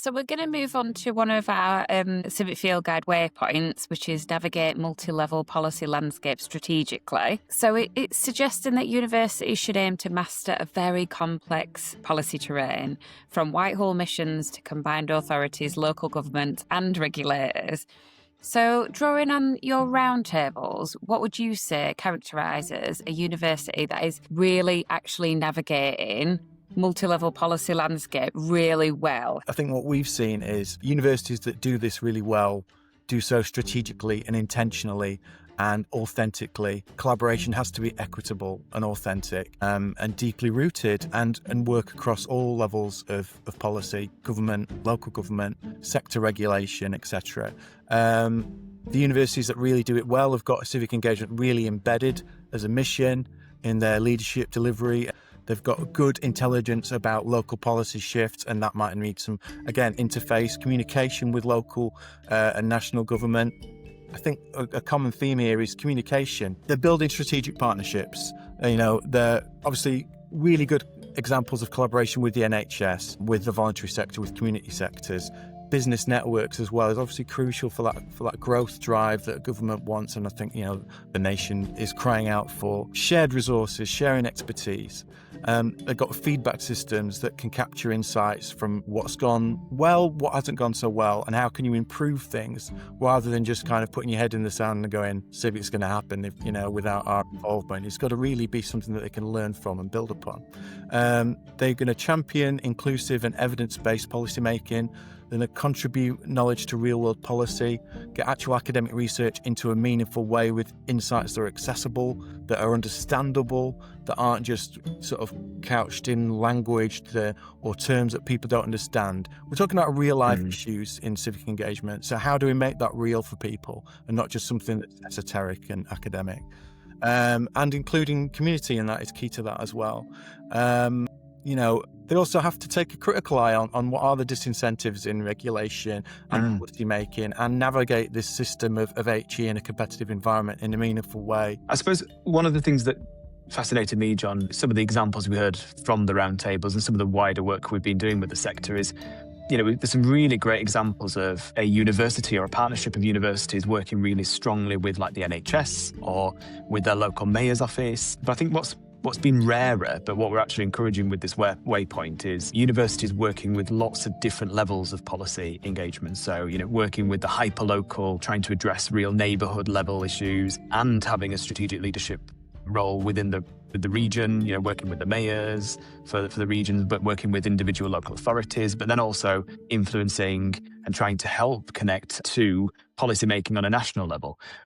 So we're going to move on to one of our Civic Field Guide waypoints, which is navigate multi-level policy landscape strategically. So it's suggesting that universities should aim to master a very complex policy terrain, from Whitehall missions to combined authorities, local government and regulators. So drawing on your roundtables, what would you say characterises a university that is really actually navigating multi-level policy landscape really well? I think what we've seen is universities that do this really well do so strategically and intentionally and authentically. Collaboration has to be equitable and authentic, and deeply rooted and work across all levels of policy, government, local government, sector regulation, etc. The universities that really do it well have got civic engagement really embedded as a mission in their leadership delivery. They've got good intelligence about local policy shifts, and that might need some, again, interface, communication with local and national government. I think a common theme here is communication. They're building strategic partnerships. They're obviously really good examples of collaboration with the NHS, with the voluntary sector, with community sectors. Business networks as well is obviously crucial for that growth drive that government wants, and I think the nation is crying out for. Shared resources, sharing expertise. They've got feedback systems that can capture insights from what's gone well, what hasn't gone so well, and how can you improve things rather than just kind of putting your head in the sand and going, Civic's going to happen without our involvement. It's got to really be something that they can learn from and build upon. They're going to champion inclusive and evidence-based policy making. They're going to contribute knowledge to real-world policy, get actual academic research into a meaningful way with insights that are accessible, that are understandable, that aren't just sort of couched in language or terms that people don't understand. We're talking about real-life issues in civic engagement. So how do we make that real for people and not just something that's esoteric and academic? And including community, and that is key to that as well. They also have to take a critical eye on what are the disincentives in regulation and policy making, and navigate this system of HE in a competitive environment in a meaningful way. I suppose one of the things that fascinated me, John, some of the examples we heard from the roundtables and some of the wider work we've been doing with the sector is, there's some really great examples of a university or a partnership of universities working really strongly with like the NHS or with their local mayor's office. But I think what's been rarer, but what we're actually encouraging with this waypoint is universities working with lots of different levels of policy engagement. So, working with the hyperlocal, trying to address real neighbourhood level issues, and having a strategic leadership role within the region, working with the mayors for the regions, but working with individual local authorities, but then also influencing and trying to help connect to policy making on a national level.